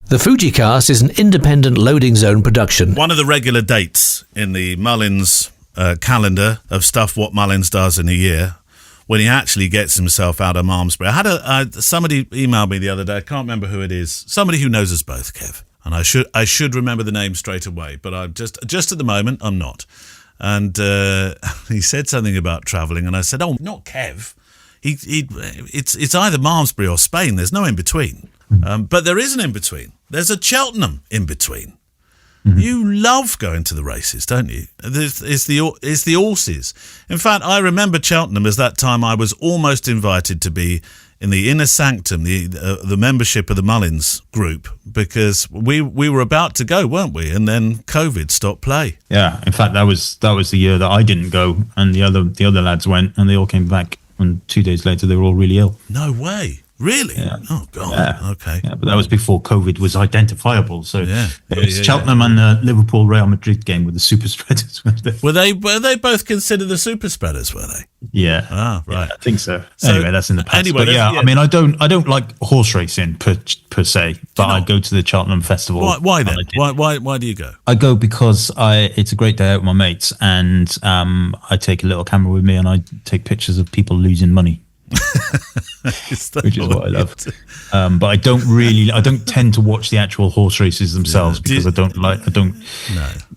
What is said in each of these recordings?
The FujiCast is an independent loading zone production. One of the regular dates in the Mullins calendar of stuff what Mullins does in a year, when he actually gets himself out of Malmesbury. I had somebody emailed me the other day. I can't remember who it is. Somebody who knows us both, Kev. And I should remember the name straight away, but I'm just at the moment I'm not. And he said something about travelling, and I said, "Oh, not Kev. It's either Malmesbury or Spain. There's no in between." But there is an in between. There's a Cheltenham in between. Mm-hmm. You love going to the races, don't you? It's the horses. In fact, I remember Cheltenham as that time I was almost invited to be in the inner sanctum, the membership of the Mullins group, because we were about to go, weren't we? And then COVID stopped play. Yeah, in fact, that was the year that I didn't go, and the other lads went, and they all came back. And 2 days later, they were all really ill. No way. Really? Yeah. Oh, God. Yeah. Okay. Yeah, but that was before COVID was identifiable. So it was Cheltenham and the Liverpool Real Madrid game with the super spreaders. Were they both considered the super spreaders, were they? Yeah. Ah, right. Yeah, I think so. Anyway, that's in the past. Anyway, but I mean, I don't like horse racing per se, but I go to the Cheltenham Festival. Why then? Why do you go? I go because it's a great day out with my mates, and I take a little camera with me and I take pictures of people losing money. Which is what I love. But I don't tend to watch the actual horse races themselves because I don't. It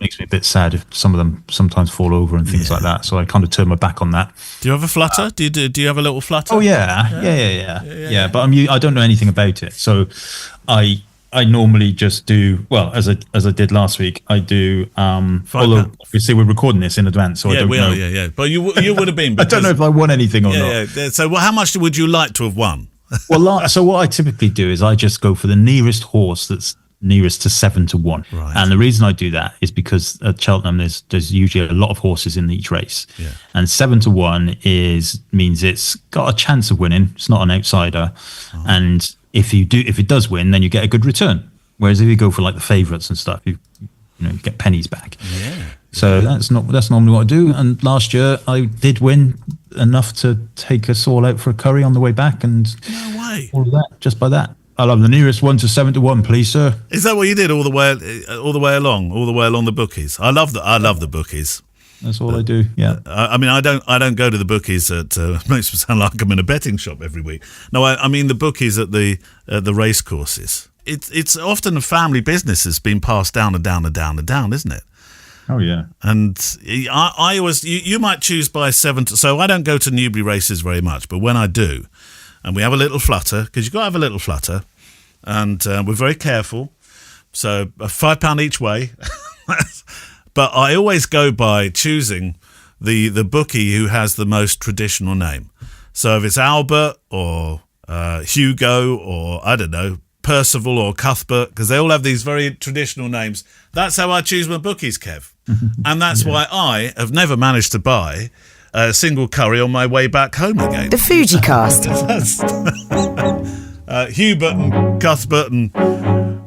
makes me a bit sad if some of them sometimes fall over and things like that. So I kind of turn my back on that. Do you have a flutter? Do you have a little flutter? Oh yeah. But I don't know anything about it, so I normally just do, well, as I did last week, I do, although obviously we're recording this in advance, so I don't know. Yeah. But you would have been. I don't know if I won anything or not. Yeah. So how much would you like to have won? Well, so what I typically do is I just go for the nearest horse that's nearest to 7-1. Right. And the reason I do that is because at Cheltenham there's usually a lot of horses in each race. Yeah. And 7-1 means it's got a chance of winning. It's not an outsider. Oh. And if it does win, then you get a good return. Whereas if you go for like the favourites and stuff, you get pennies back. Yeah. So that's normally what I do. And last year I did win enough to take us all out for a curry on the way back, and no way. All of that just by that. I'll have the nearest one to 7-1, please, sir. Is that what you did all the way along the bookies? I love the bookies. That's all I do. Yeah. I mean, I don't go to the bookies at. Makes me sound like I'm in a betting shop every week. No, I mean the bookies at the race courses. It's often a family business that's been passed down and down and down and down, isn't it? Oh yeah. And I always you might choose by 7. So I don't go to Newbury races very much, but when I do, and we have a little flutter, because you've got to have a little flutter, and we're very careful. So £5 each way. But I always go by choosing the bookie who has the most traditional name. So if it's Albert or Hugo or, I don't know, Percival or Cuthbert, because they all have these very traditional names, that's how I choose my bookies, Kev. And that's why I have never managed to buy a single curry on my way back home again. The FujiCast. Hubert and Cuthbert and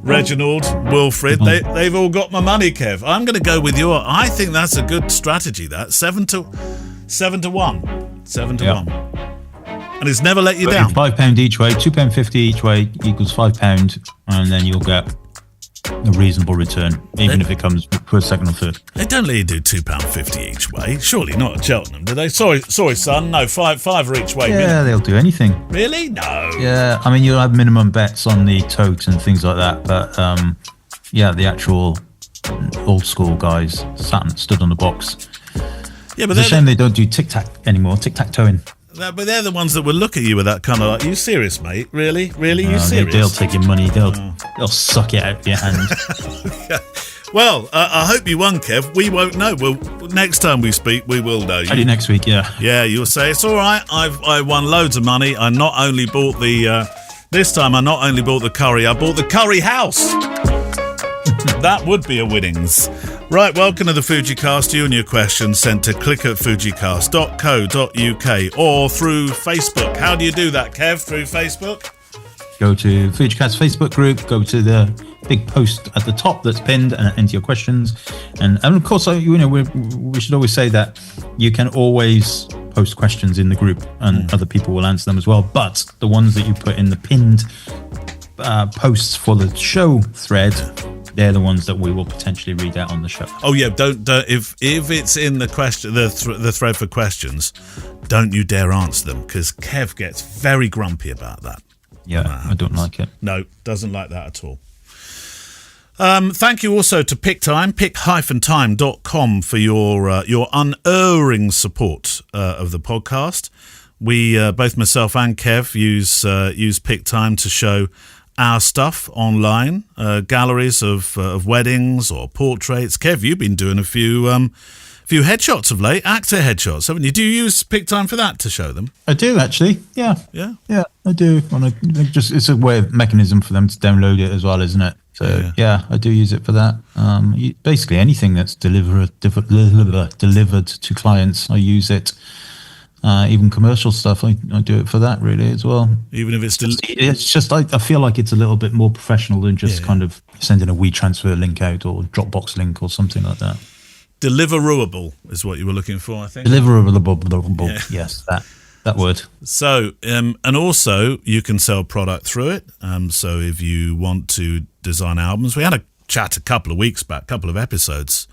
Reginald, Wilfred, they've all got my money, Kev. I'm going to go with I think that's a good strategy, that. 7-1. 7-1. And it's never let you down. £5 each way, £2.50 each way equals £5, and then you'll get a reasonable return, even if it comes for a second or third. They don't let you do £2.50 each way. Surely not at Cheltenham, do they? Sorry, son. No, £5 each way. Yeah, they'll do anything. Really? No. Yeah, I mean, you'll have minimum bets on the tote and things like that, but the actual old school guys stood on the box. Yeah, but it's a shame they don't do tic-tac anymore, tic-tac-toeing. But they're the ones that will look at you with that kind of like, you serious, mate? Really? You serious? They'll take your money. They'll suck it out of your hand. Well, I hope you won, Kev. We won't know. Well, next time we speak, we will know. Maybe next week, yeah. Yeah, you'll say, it's all right. I won loads of money. I not only bought this time I not only bought the curry, I bought the curry house. That would be a winnings. Right, welcome to the FujiCast. You and your questions sent to click@fujicast.co.uk or through Facebook. How do you do that, Kev? Through Facebook? Go to FujiCast Facebook group, go to the big post at the top that's pinned and enter your questions. And of course, we should always say that you can always post questions in the group and other people will answer them as well. But the ones that you put in the pinned posts for the show thread, they're the ones that we will potentially read out on the show. Oh yeah, don't if it's in the question the thread for questions, don't you dare answer them, because Kev gets very grumpy about that. Yeah, I don't like it. No, doesn't like that at all. Thank you also to PickTime, pick-time.com, for your unerring support of the podcast. We both myself and Kev use PickTime to show our stuff online, galleries of weddings or portraits. Kev, you've been doing a few headshots of late, actor headshots, haven't you? Do you use PickTime for that, to show them? I do, actually. Yeah, I do. It's a mechanism for them to download it as well, isn't it? So yeah, I do use it for that. Basically anything that's delivered to clients, I use it. Even commercial stuff, I do it for that really as well. Even if it's just I feel like it's a little bit more professional than just kind of sending a WeTransfer link out or Dropbox link or something like that. Deliverable is what you were looking for, I think. Deliverable, yes, that word. So, and also you can sell product through it. So if you want to design albums, we had a chat a couple of episodes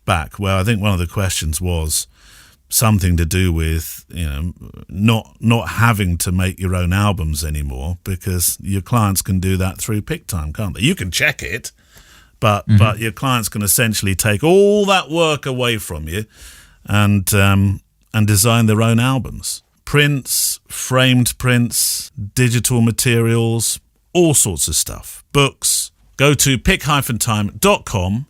back, where I think one of the questions was something to do with, not having to make your own albums anymore, because your clients can do that through PickTime, can't they? You can check it, but your clients can essentially take all that work away from you and design their own albums. Prints, framed prints, digital materials, all sorts of stuff. Books. Go to pick-time.com,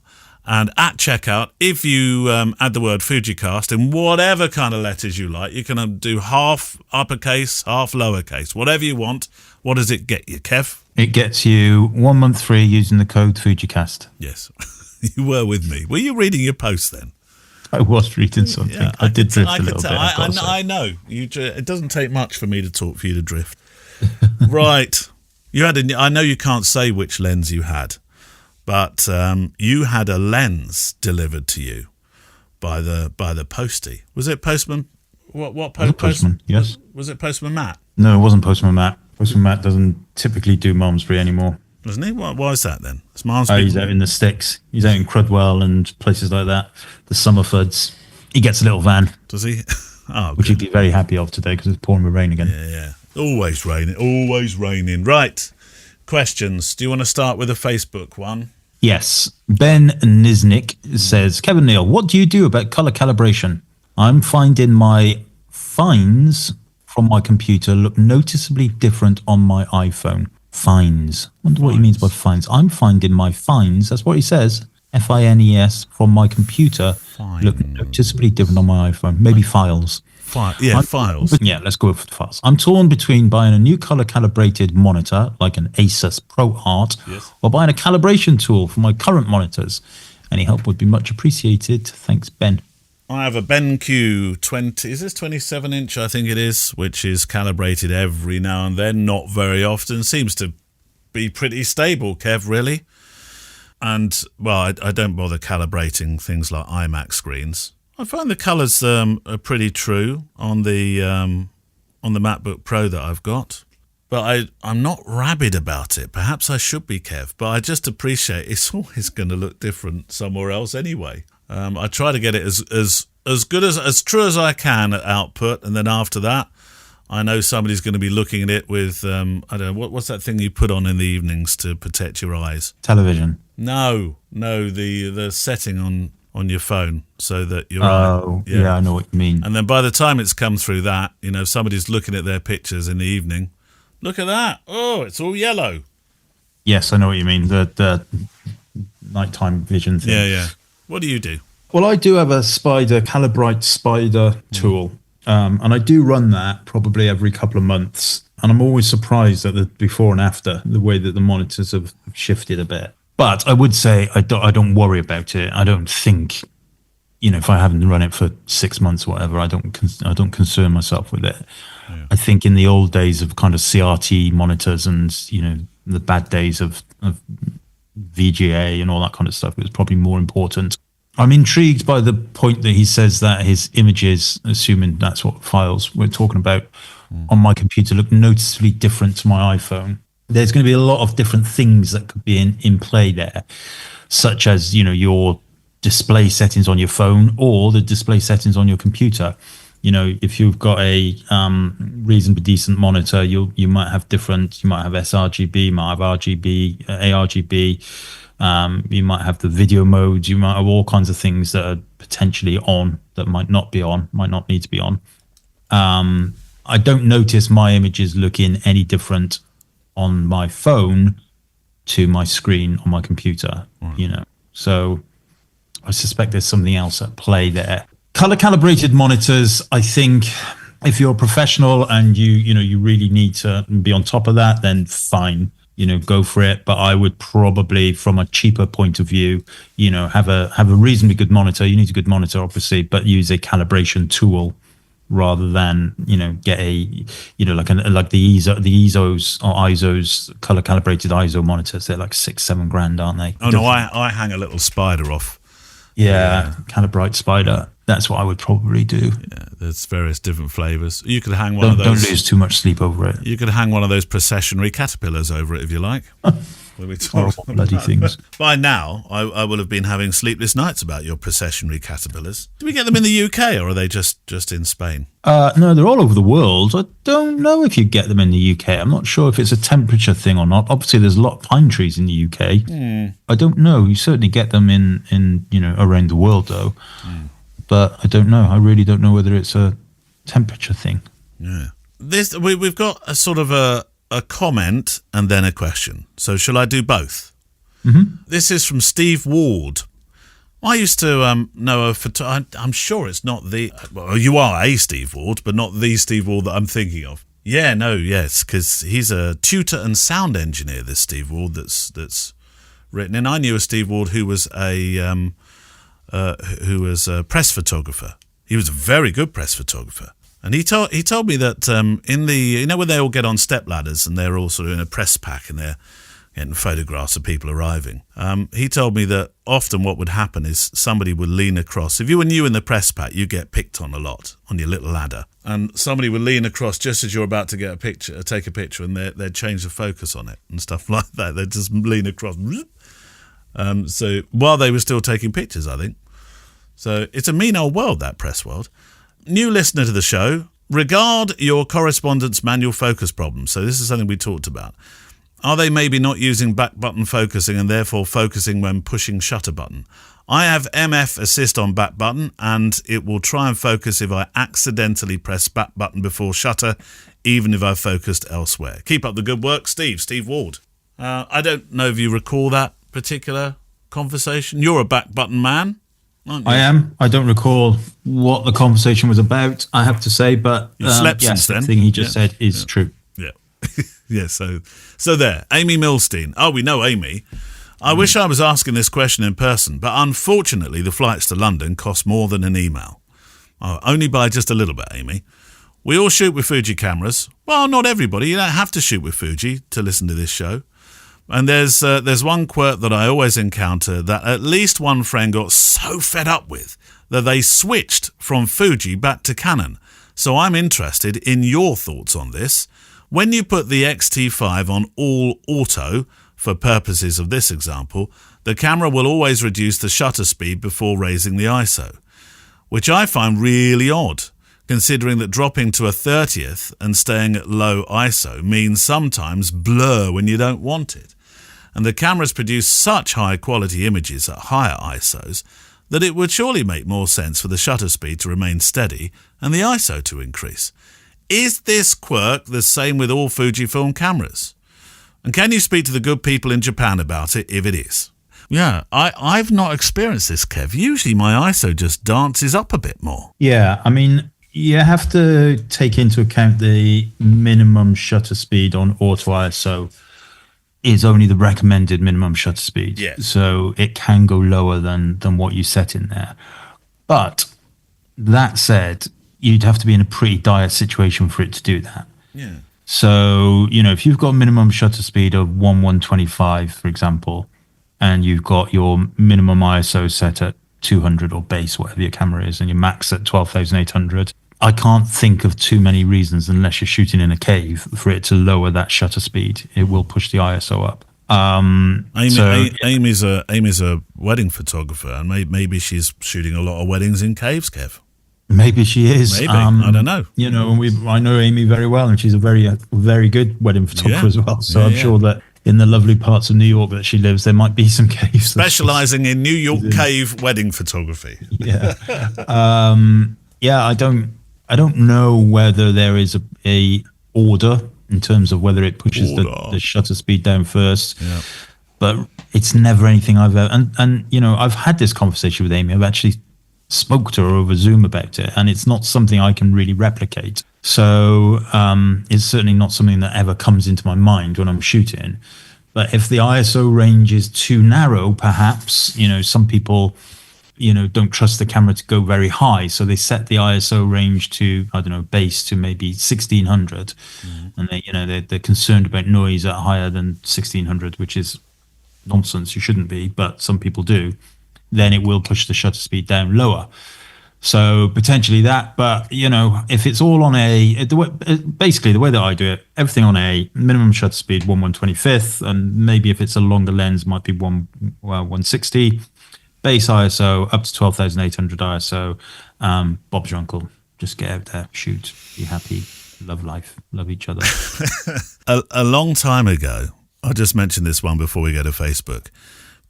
and at checkout, if you add the word FujiCast in whatever kind of letters you like, you can do half uppercase, half lowercase, whatever you want. What does it get you, Kev? It gets you 1 month free using the code FujiCast. Yes. You were with me. Were you reading your post then? I was reading something. Yeah, I did drift a little bit. I know. It doesn't take much for me to talk for you to drift. Right. I know you can't say which lens you had, but you had a lens delivered to you by the postie. Was it Postman? Postman? Yes. Was it Postman Matt? No, it wasn't Postman Matt. Postman Matt doesn't typically do Malmesbury anymore. Doesn't he? Why is that then? It's Malmesbury. He's out in the sticks. He's out in Crudwell and places like that. The Summerfords. He gets a little van. Does he? Oh, which he'd be very happy of today because it's pouring with rain again. Yeah. Always raining. Right. Questions. Do you want to start with a Facebook one? Yes. Ben Niznik says, Kevin Neal, what do you do about color calibration? I'm finding my fines from my computer look noticeably different on my iPhone. Fines. I wonder what he means by fines. I'm finding my fines, that's what he says, FINES, from my computer look noticeably different on my iPhone. Maybe files. Files. Yeah, let's go for the files. I'm torn between buying a new color calibrated monitor, like an Asus ProArt, or buying a calibration tool for my current monitors. Any help would be much appreciated. Thanks, Ben. I have a BenQ 20, is this 27 inch, I think it is, which is calibrated every now and then, not very often. Seems to be pretty stable, Kev, really. And, well, I don't bother calibrating things like iMac screens. I find the colours are pretty true on the MacBook Pro that I've got. But I'm not rabid about it. Perhaps I should be, Kev, but I just appreciate it's always going to look different somewhere else anyway. I try to get it as good as true as I can at output, and then after that, I know somebody's going to be looking at it with I don't know what's that thing you put on in the evenings to protect your eyes? Television. No, the setting on your phone so that you're. Oh, yeah, I know what you mean. And then by the time it's come through that, somebody's looking at their pictures in the evening. Look at that! Oh, it's all yellow. Yes, I know what you mean. The nighttime vision thing. Yeah. What do you do? Well, I do have a Calibrite Spider tool, and I do run that probably every couple of months. And I'm always surprised at the before and after, the way that the monitors have shifted a bit. But I would say I don't worry about it. I don't think, if I haven't run it for 6 months or whatever, I don't concern myself with it. Yeah. I think in the old days of kind of CRT monitors and, the bad days of VGA and all that kind of stuff, it was probably more important. I'm intrigued by the point that he says that his images, assuming that's what files we're talking about, on my computer look noticeably different to my iPhone. there's going to be a lot of different things that could be in play there, such as, your display settings on your phone or the display settings on your computer. If you've got a reasonably decent monitor, you might have sRGB, you might have RGB, ARGB, you might have the video modes, you might have all kinds of things that are potentially on that might not be on, might not need to be on. I don't notice my images looking any different on my phone to my screen on my computer, So I suspect there's something else at play there. Color calibrated monitors, I think if you're a professional and you really need to be on top of that, then fine, go for it. But I would probably, from a cheaper point of view, have a reasonably good monitor. You need a good monitor, obviously, but use a calibration tool rather than get a like the ESOs or ISOs, color calibrated ISO monitors. They're like $6-7 grand, aren't they? Oh no, I hang a little spider off. Yeah, Calibrite Spider. That's what I would probably do. Yeah, there's various different flavors. You could hang one of those. Don't lose too much sleep over it. You could hang one of those processionary caterpillars over it if you like. Horrible bloody things. By now, I will have been having sleepless nights about your processionary caterpillars. Do we get them in the UK or are they just in Spain? No, they're all over the world. I don't know if you get them in the UK. I'm not sure if it's a temperature thing or not. Obviously, there's a lot of pine trees in the UK. I don't know. You certainly get them in around the world though. But I don't know. I really don't know whether it's a temperature thing. Yeah. We've got a sort of a comment and then a question. So shall I do both? Mm-hmm. This is from Steve Ward. I used to know I'm sure it's not the... Well, you are a Steve Ward, but not the Steve Ward that I'm thinking of. Yes, because he's a tutor and sound engineer, this Steve Ward that's written in. I knew a Steve Ward who was a press photographer. He was a very good press photographer. And he told me that in the, when they all get on step ladders and they're all sort of in a press pack and they're getting photographs of people arriving, he told me that often what would happen is somebody would lean across. If you were new in the press pack, you get picked on a lot on your little ladder. And somebody would lean across just as you're about to take a picture, and they'd change the focus on it and stuff like that. They'd just lean across. So while they were still taking pictures, I think. So it's a mean old world, that press world. New listener to the show, regard your correspondence manual focus problems. So this is something we talked about. Are they maybe not using back button focusing and therefore focusing when pushing shutter button? I have MF assist on back button and it will try and focus if I accidentally press back button before shutter, even if I've focused elsewhere. Keep up the good work, Steve Ward. I don't know if you recall that particular conversation. You're a back button man. I am. I don't recall what the conversation was about, I have to say, but you slept since then. The thing he just said is true. Yeah. Yeah, so there. Amy Milstein. Oh, we know Amy. I wish I was asking this question in person, but unfortunately the flights to London cost more than an email. Oh, only by just a little bit, Amy. We all shoot with Fuji cameras. Well, not everybody. You don't have to shoot with Fuji to listen to this show. And there's one quirk that I always encounter that at least one friend got so fed up with that they switched from Fuji back to Canon. So I'm interested in your thoughts on this. When you put the X-T5 on all auto, for purposes of this example, the camera will always reduce the shutter speed before raising the ISO, which I find really odd, considering that dropping to a 30th and staying at low ISO means sometimes blur when you don't want it. And the cameras produce such high quality images at higher ISOs that it would surely make more sense for the shutter speed to remain steady and the ISO to increase. Is this quirk the same with all Fujifilm cameras? And can you speak to the good people in Japan about it if it is? Yeah, I've not experienced this, Kev. Usually my ISO just dances up a bit more. Yeah, I mean, you have to take into account the minimum shutter speed on auto ISO is only the recommended minimum shutter speed. Yeah. So it can go lower than what you set in there. But that said, you'd have to be in a pretty dire situation for it to do that. Yeah. So, if you've got a minimum shutter speed of 1/125, for example, and you've got your minimum ISO set at 200 or base, whatever your camera is, and your max at 12,800, I can't think of too many reasons, unless you're shooting in a cave, for it to lower that shutter speed. It will push the ISO up. Amy's a wedding photographer, and maybe she's shooting a lot of weddings in caves, Kev. Maybe she is. Maybe. I don't know. You know, I know Amy very well, and she's a very good wedding photographer as well. So I'm sure that in the lovely parts of New York that she lives, there might be some caves. Specialising in New York cave wedding photography. Yeah. I don't know whether there is a order in terms of whether it pushes the shutter speed down first. Yeah. But it's never anything I've ever... And you know, I've had this conversation with Amy. I've actually spoke to her over Zoom about it, and it's not something I can really replicate. So it's certainly not something that ever comes into my mind when I'm shooting. But if the ISO range is too narrow, perhaps, you know, some people, you know, don't trust the camera to go very high. So they set the ISO range to, I don't know, base to maybe 1600. Mm-hmm. And they're concerned about noise at higher than 1600, which is nonsense. You shouldn't be, but some people do. Then it will push the shutter speed down lower. So potentially that, but you know, if it's all on basically the way that I do it, everything on a minimum shutter speed 1/125th, and maybe if it's a longer lens, might be 160. Base ISO up to 12,800 ISO. Bob's your uncle. Just get out there, shoot, be happy, love life, love each other. A long time ago, I just mentioned this one before we go to Facebook.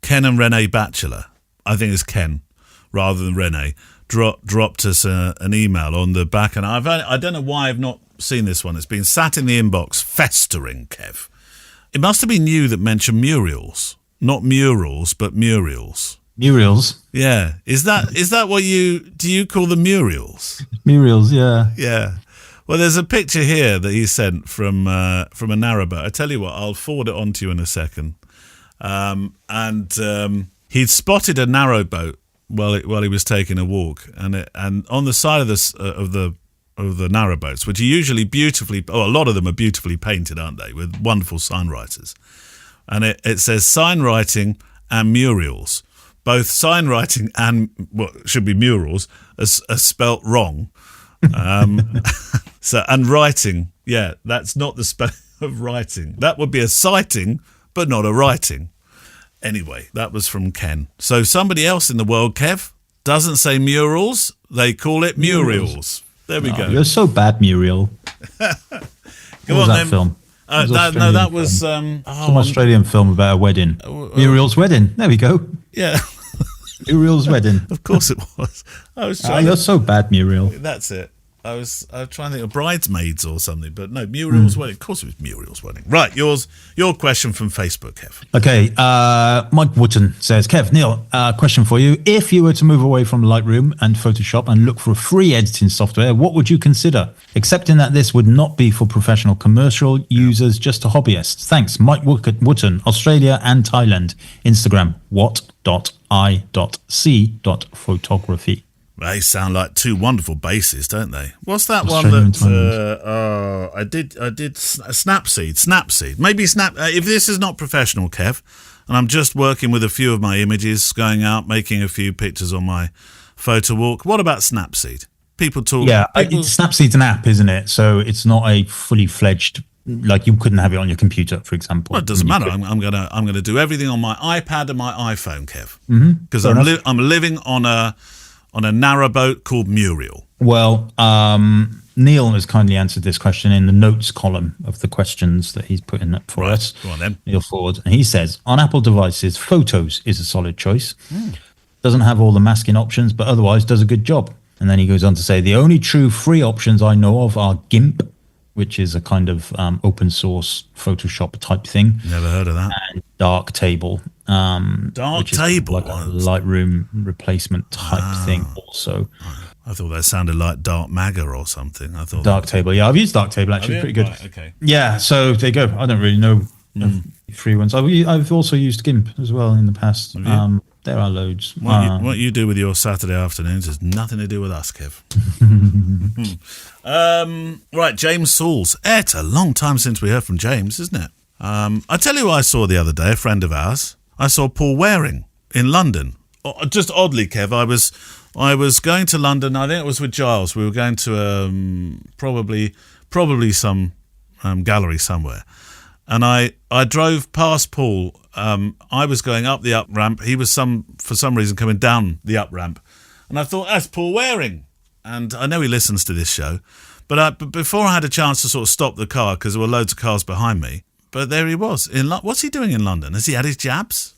Ken and Renee Batchelor, I think it's Ken rather than Renee, dropped us an email on the back, and I don't know why I've not seen this one. It's been sat in the inbox festering, Kev. It must have been you that mentioned murals, not murals, but murals. Murals? Yeah. Is that what do you call them murals? Murals, yeah. Yeah. Well, there's a picture here that he sent from a narrowboat. I tell you what, I'll forward it on to you in a second. He'd spotted a narrowboat while he was taking a walk, and on the side of the narrowboats, which are usually a lot of them are beautifully painted, aren't they, with wonderful sign writers, and it says sign writing and murals. Both sign writing and what should be murals are spelt wrong. And writing, that's not the spelling of writing. That would be a sighting, but not a writing. Anyway, that was from Ken. So somebody else in the world, Kev, doesn't say murals, they call it murals. There we go. You're so bad, Muriel. What was that film? That was some Australian film about a wedding. Muriel's wedding. There we go. Yeah. Muriel's wedding. Of course it was. I was trying. You're so bad, Muriel. That's it. I was trying to think of bridesmaids or something, but no, Muriel's wedding. Of course it was Muriel's wedding. Right, your question from Facebook, Kev. Okay, Mike Wooten says, Kev, Neil, question for you. If you were to move away from Lightroom and Photoshop and look for a free editing software, what would you consider? Accepting that this would not be for professional commercial users, just to hobbyists. Thanks, Mike Wooten, Australia and Thailand. Instagram, what.i.c.photography. They sound like two wonderful bases, don't they? What's that Australian one that I did Snapseed. Maybe if this is not professional, Kev, and I'm just working with a few of my images, going out, making a few pictures on my photo walk. What about Snapseed? People talk. Yeah, Snapseed's an app, isn't it? So it's not a fully fledged. Like you couldn't have it on your computer, for example. Well, it doesn't matter. I'm gonna do everything on my iPad and my iPhone, Kev, because I'm living on a narrowboat called Muriel. Well, Neil has kindly answered this question in the notes column of the questions that he's put in for us. Go on then. Neil Ford. And he says, on Apple devices, Photos is a solid choice. Doesn't have all the masking options, but otherwise does a good job. And then he goes on to say, the only true free options I know of are GIMP, which is a kind of open source Photoshop type thing. Never heard of that. And Darktable. Darktable? Like a Lightroom replacement type thing also. I thought that sounded like Dark Maga or something. I thought Darktable. Yeah, I've used Darktable actually. Pretty good. Right, okay. Yeah, so there you go. I don't really know free ones. I've also used GIMP as well in the past. There are loads. What you do with your Saturday afternoons has nothing to do with us, Kev. Right, James Sauls. It's a long time since we heard from James, isn't it? I tell you what I saw the other day, a friend of ours. I saw Paul Waring in London. Just oddly, Kev, I was I was going to London. I think it was with Giles. We were going to probably some gallery somewhere. And I drove past Paul. I was going up the up ramp. He was for some reason coming down the up ramp. And I thought, that's Paul Waring. And I know he listens to this show. But before I had a chance to sort of stop the car, because there were loads of cars behind me, but there he was. What's he doing in London? Has he had his jabs?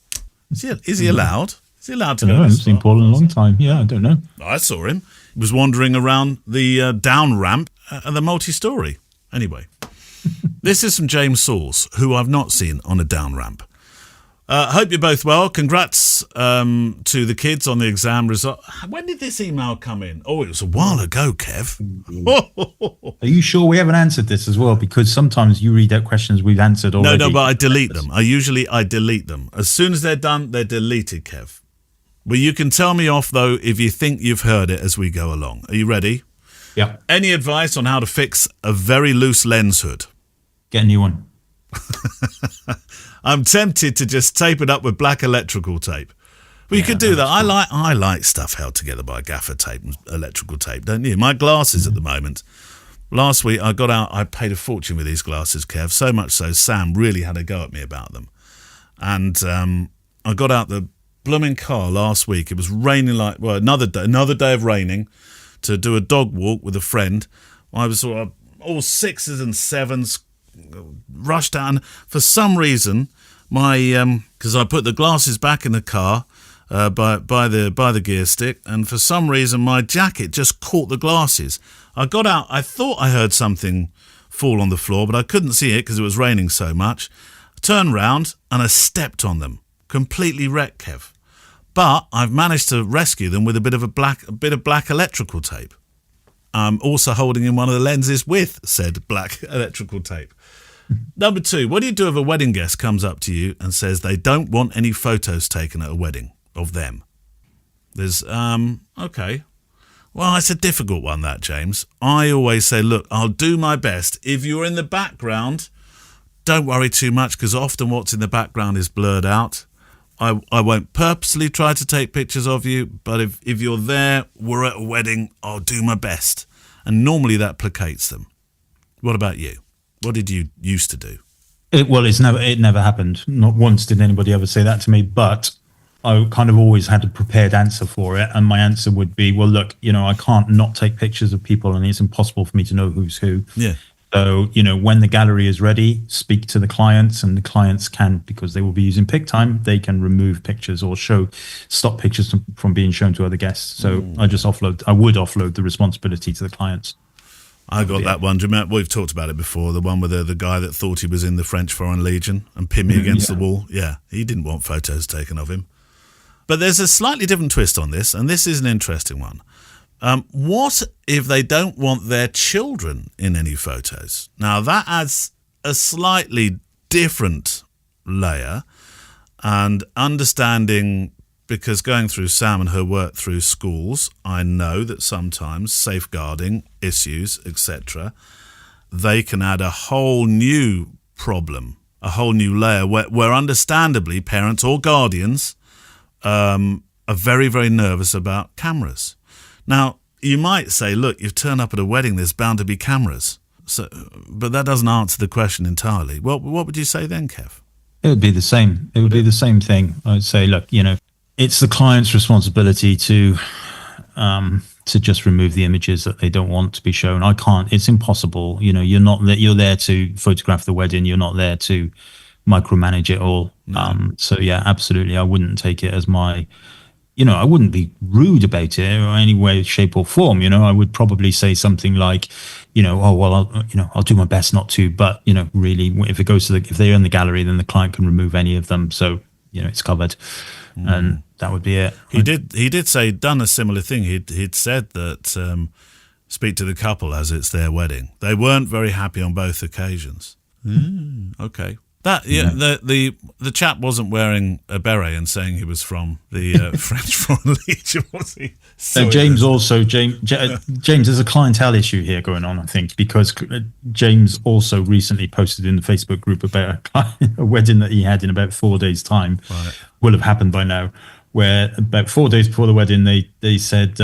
Is he allowed? Is he allowed to go? I haven't seen Paul in a long time. Yeah, I don't know. I saw him. He was wandering around the down ramp at the multi-story. Anyway, this is from James Sauls, who I've not seen on a down ramp. Hope you're both well. Congrats to the kids on the exam result. When did this email come in? Oh, it was a while ago, Kev. Are you sure we haven't answered this as well? Because sometimes you read out questions we've answered already. No, but I delete them. I delete them. As soon as they're done, they're deleted, Kev. Well, you can tell me off, though, if you think you've heard it as we go along. Are you ready? Yeah. Any advice on how to fix a very loose lens hood? Get a new one. I'm tempted to just tape it up with black electrical tape. Well, you could do that. I like stuff held together by gaffer tape and electrical tape, don't you? My glasses at the moment. Last week I paid a fortune with these glasses, Kev, so much so Sam really had a go at me about them. And I got out the blooming car last week. It was raining another day of raining, to do a dog walk with a friend. I was sort of all 6s and 7s, rushed out, and for some reason because I put the glasses back in the car by the gear stick, and for some reason my jacket just caught the glasses. I got out, I thought I heard something fall on the floor, but I couldn't see it because it was raining so much. I turned round and I stepped on them, completely wrecked, Kev. But I've managed to rescue them with a bit of black electrical tape. I'm also holding in one of the lenses with said black electrical tape. Number 2, what do you do if a wedding guest comes up to you and says they don't want any photos taken at a wedding of them? There's, okay. Well, it's a difficult one, that, James. I always say, look, I'll do my best. If you're in the background, don't worry too much, because often what's in the background is blurred out. I won't purposely try to take pictures of you, but if you're there, we're at a wedding, I'll do my best. And normally that placates them. What about you? What did you used to do? It never happened. Not once did anybody ever say that to me, but I kind of always had a prepared answer for it. And my answer would be, well, look, I can't not take pictures of people, and it's impossible for me to know who's who. Yeah. So, when the gallery is ready, speak to the clients, and the clients can, because they will be using PicTime, they can remove pictures or stop pictures from being shown to other guests. So I would offload the responsibility to the clients. I got that one. Do you remember? We've talked about it before. The one with the guy that thought he was in the French Foreign Legion and pinned me against the wall. Yeah, he didn't want photos taken of him. But there's a slightly different twist on this, and this is an interesting one. What if they don't want their children in any photos? Now, that adds a slightly different layer, and understanding, because going through Sam and her work through schools, I know that sometimes safeguarding issues, etc., they can add a whole new problem, a whole new layer where understandably parents or guardians are very, very nervous about cameras. Now, you might say, look, you've turned up at a wedding, there's bound to be cameras. But that doesn't answer the question entirely. What would you say then, Kev? It would be the same. It would be the same thing. I'd say, look, it's the client's responsibility to just remove the images that they don't want to be shown. I can't. It's impossible. You're there to photograph the wedding. You're not there to micromanage it all. No. So yeah, absolutely. I wouldn't take it as my. I wouldn't be rude about it or any way, shape, or form. I would probably say something like, I'll do my best not to. But really, if it goes to if they're in the gallery, then the client can remove any of them. So it's covered, and that would be it. He did say done a similar thing. He'd said that speak to the couple as it's their wedding. They weren't very happy on both occasions. Okay. The chap wasn't wearing a beret and saying he was from the French Foreign Legion, was he? So James, there's a clientele issue here going on, I think, because James also recently posted in the Facebook group about a wedding that he had in about 4 days' time. Right. Will have happened by now, where about 4 days before the wedding, they said,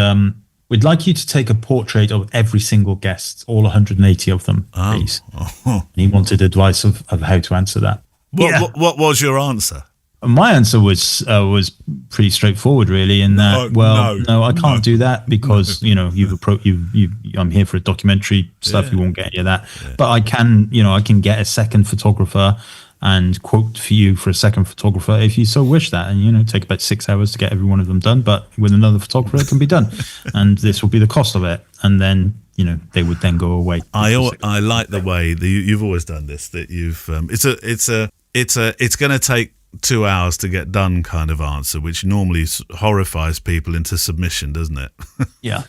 we'd like you to take a portrait of every single guest, all 180 of them, please. And he wanted advice of how to answer that. What was your answer? My answer was pretty straightforward, really. In that, no, I can't do that because I'm here for a documentary stuff. You won't get any of that. Yeah. But I can get a second photographer and quote for you for a second photographer if you so wish that, and take about 6 hours to get every one of them done. But with another photographer, it can be done, and this will be the cost of it. And then they would then go away. I like the way that you've always done this. That you've it's going to take 2 hours to get done kind of answer, which normally horrifies people into submission, doesn't it? Yeah.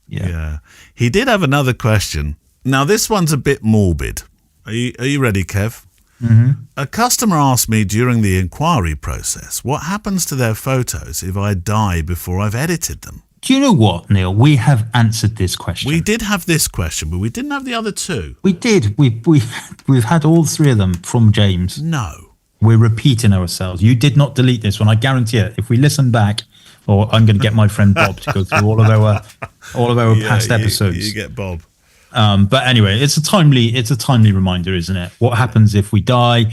Yeah. He did have another question. Now this one's a bit morbid. Are you ready, Kev? Mm-hmm. A customer asked me during the inquiry process, what happens to their photos if I die before I've edited them? Do you know what, Neil? We have answered this question. We did have this question, but we didn't have the other two. We did. We've had all three of them from James. No. We're repeating ourselves. You did not delete this one. I guarantee it. If we listen back, or I'm going to get my friend Bob to go through all of our past episodes. You get Bob. But anyway, it's a timely reminder, isn't it? What happens if we die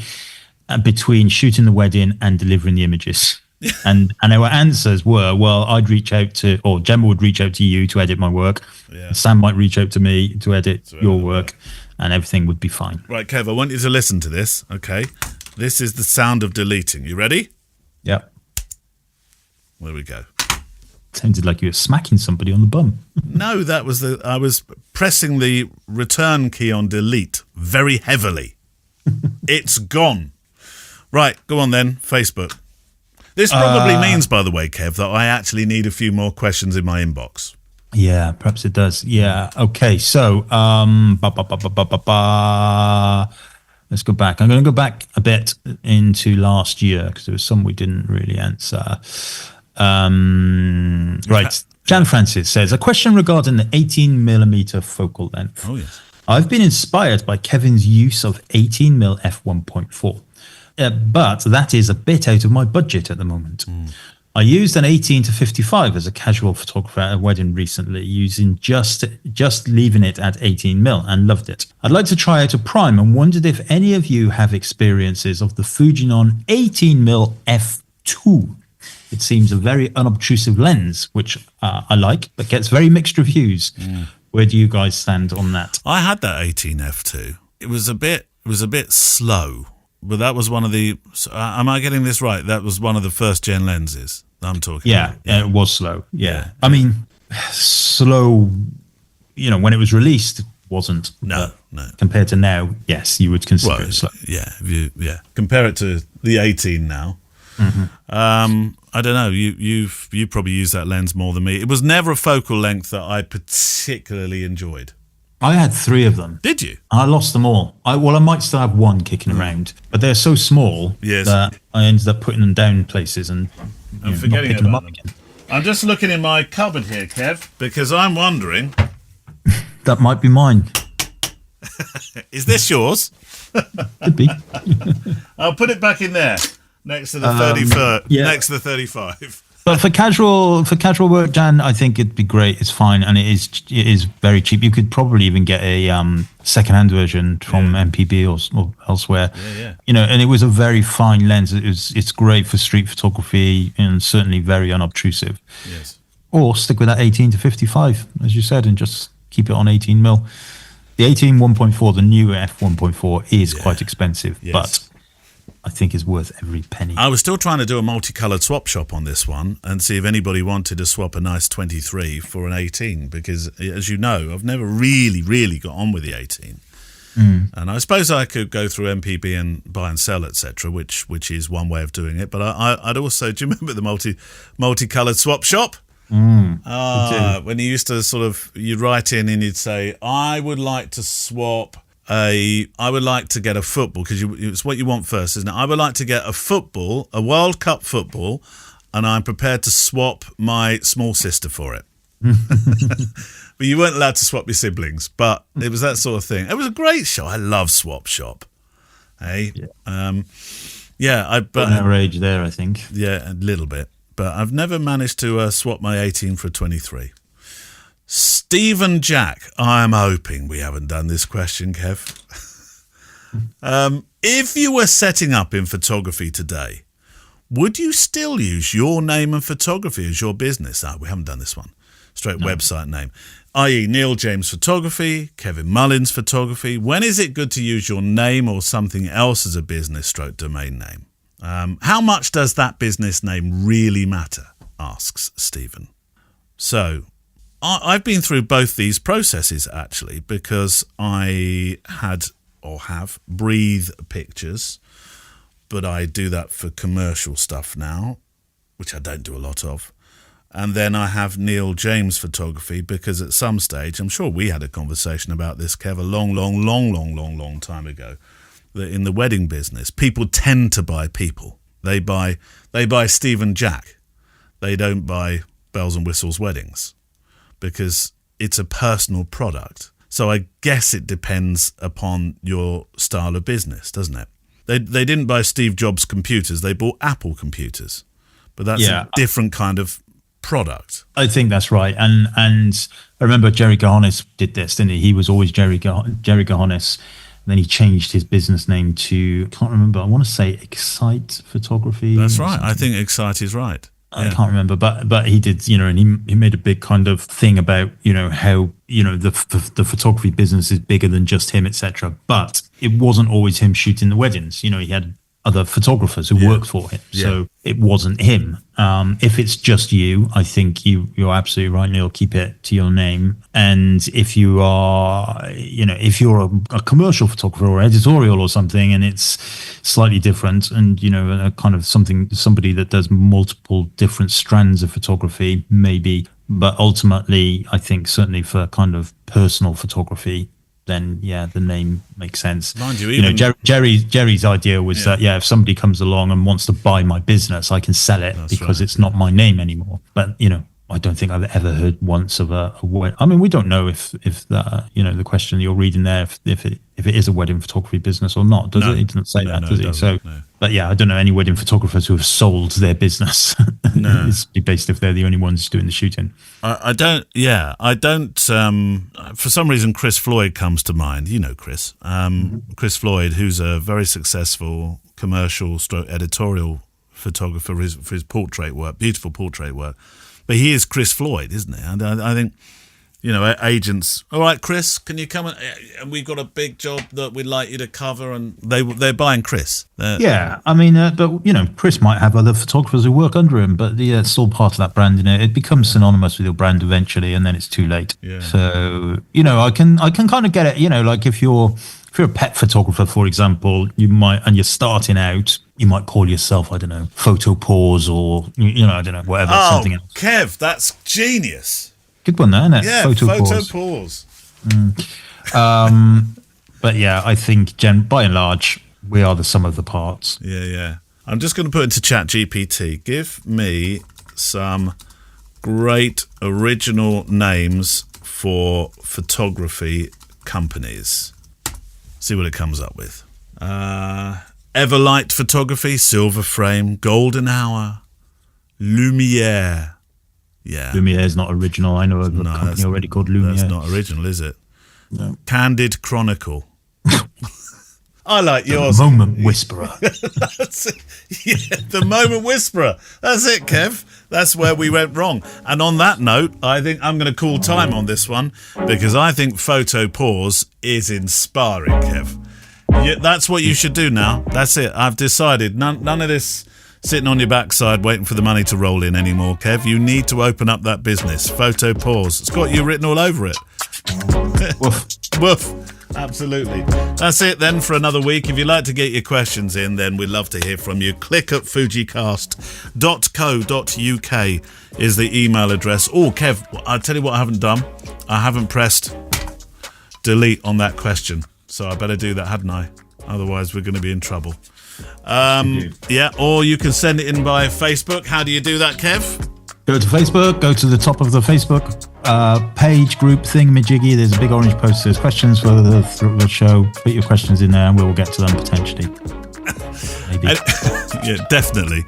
between shooting the wedding and delivering the images? And our answers were, well, I'd reach out to, or Gemma would reach out to you to edit my work. Yeah. Sam might reach out to me to edit your work, and everything would be fine. Right, Kev, I want you to listen to this, okay? This is the sound of deleting. You ready? Yep. There we go. Sounded like you were smacking somebody on the bum. No, I was pressing the return key on delete very heavily. It's gone. Right, go on then, Facebook. This probably means, by the way, Kev, that I actually need a few more questions in my inbox. Yeah, perhaps it does. Yeah. Okay, so let's go back. I'm going to go back a bit into last year because there was some we didn't really answer. Right. Jan Francis says, a question regarding the 18mm focal length. Oh, yes. I've been inspired by Kevin's use of 18mm f1.4, but that is a bit out of my budget at the moment. I used an 18-55 as a casual photographer at a wedding recently, using just leaving it at 18mm and loved it. I'd like to try out a prime and wondered if any of you have experiences of the Fujinon 18mm f2. It seems a very unobtrusive lens, which I like, but gets very mixed reviews. Where do you guys stand on that? I had that 18 f2. It was a bit slow, but that was one of the. Am I getting this right? That was one of the first gen lenses that I'm talking about. Yeah, it was slow. Yeah. I mean, slow. When it was released, it wasn't. No. Compared to now, yes, you would consider it slow. Yeah. Compare it to the 18 now. Mm-hmm. I don't know. You probably use that lens more than me. It was never a focal length that I particularly enjoyed. I had 3 of them. Did you? I lost them all. I might still have one kicking around, but they're so small that I ended up putting them down places and forgetting not picking them up again. I'm just looking in my cupboard here, Kev, because I'm wondering. That might be mine. Is this yours? Could be. I'll put it back in there. Next to the 35. Next to the 35. But for casual work, Jan, I think it'd be great. It's fine, and it is very cheap. You could probably even get a second-hand version from MPB or elsewhere. Yeah. And it was a very fine lens. It's great for street photography and certainly very unobtrusive. Yes. Or stick with that 18-55, as you said, and just keep it on 18mm. The 18 1.4, the new f1.4, is quite expensive, but I think is worth every penny. I was still trying to do a multicoloured swap shop on this one and see if anybody wanted to swap a nice 23 for an 18, because, as you know, I've never really got on with the 18. And I suppose I could go through MPB and buy and sell, etc., which is one way of doing it. But I'd also, do you remember the multicoloured swap shop? When you used to you'd write in and you'd say, I would like to swap I would like to get a football, because it's what you want first, isn't it? I would like to get a World Cup football, and I'm prepared to swap my small sister for it. But you weren't allowed to swap your siblings, but it was that sort of thing. It was a great show. I love Swap Shop. Hey, but our age there, I think. Yeah, a little bit. but I've never managed to swap my 18 for a 23. Stephen Jack, I'm hoping we haven't done this question, Kev. If you were setting up in photography today, would you still use your name and photography as your business? We haven't done this one. Straight website name, i.e. Neil James Photography, Kevin Mullins Photography. When is it good to use your name or something else as a business stroke domain name? How much does that business name really matter? Asks Stephen. So I've been through both these processes actually, because I had or have Breathe Pictures, but I do that for commercial stuff now, which I don't do a lot of. And then I have Neil James Photography, because at some stage, I'm sure we had a conversation about this, Kev, a long time ago, that in the wedding business, people tend to buy people. They buy Stephen Jack. They don't buy Bells and Whistles Weddings, because it's a personal product. So I guess it depends upon your style of business, doesn't it? They didn't buy Steve Jobs computers. They bought Apple computers. But that's a different kind of product. I think that's right. And I remember Jerry Gahonis did this, didn't he? He was always Jerry Gahonis. And then he changed his business name to, I can't remember, I want to say Excite Photography. That's right. I think Excite is right. I can't remember, but he did, and he made a big kind of thing about, how, the photography business is bigger than just him, etc. But it wasn't always him shooting the weddings. He had other photographers who worked for him. So it wasn't him. If it's just you, I think you're absolutely right, Neil, keep it to your name. And if you are, if you're a commercial photographer or editorial or something, and it's slightly different, and, a kind of somebody that does multiple different strands of photography, maybe. But ultimately, I think certainly for kind of personal photography, then the name makes sense. Mind you, Jerry's idea was that if somebody comes along and wants to buy my business, I can sell it because it's not my name anymore. But I don't think I've ever heard once of a wedding. I mean, we don't know if that the question you're reading there, if it is a wedding photography business or not. Does it? He doesn't say that, does he? So, but I don't know any wedding photographers who have sold their business. No, it's based if they're the only ones doing the shooting. I don't. For some reason, Chris Floyd comes to mind. Chris. Chris Floyd, who's a very successful commercial stroke editorial photographer for his portrait work, beautiful portrait work. But he is Chris Floyd, isn't he? And I think, agents, all right, Chris, can you come and we've got a big job that we'd like you to cover, and they're buying Chris. But Chris might have other photographers who work under him, but it's all part of that brand, it becomes synonymous with your brand eventually, and then it's too late. Yeah. So, I can kind of get it, like if you're a pet photographer, for example, you might, and you're starting out, you might call yourself, I don't know, Photo Pause, or, I don't know, whatever, something else. Kev, that's genius. Good one there, isn't it? Yeah, Photo Pause. But I think, by and large, we are the sum of the parts. Yeah. I'm just going to put into ChatGPT, give me some great original names for photography companies. See what it comes up with. Everlight Photography, Silver Frame, Golden Hour, Lumiere. Yeah. Lumiere is not original. I know of a company already called Lumiere. That's not original, is it? No. Candid Chronicle. I like yours. The Moment Whisperer. That's it. Yeah, the Moment Whisperer. That's it, Kev. That's where we went wrong. And on that note, I think I'm going to call time on this one, because I think Photo Pause is inspiring, Kev. Yeah, that's what you should do now. That's it. I've decided. None of this sitting on your backside waiting for the money to roll in anymore, Kev. You need to open up that business. Photo Pause. It's got you written all over it. Woof. Woof. Absolutely. That's it then for another week. If you'd like to get your questions in, then we'd love to hear from you. Click at fujicast.co.uk is the email address. Oh, Kev, I'll tell you what I haven't done. I haven't pressed delete on that question. So I better do that, hadn't I? Otherwise, we're going to be in trouble. Or you can send it in by Facebook. How do you do that, Kev? Go to Facebook, go to the top of the Facebook page, group thingamajiggy. There's a big orange post. There's questions for the show. Put your questions in there and we'll get to them potentially. Maybe. Yeah, definitely.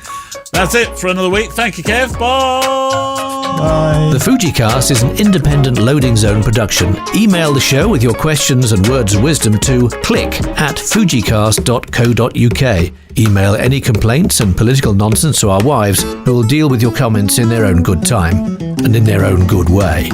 That's it for another week. Thank you, Kev. Bye. The FujiCast is an independent loading zone production. Email the show with your questions and words of wisdom to click@fujicast.co.uk. Email any complaints and political nonsense to our wives, who will deal with your comments in their own good time and in their own good way.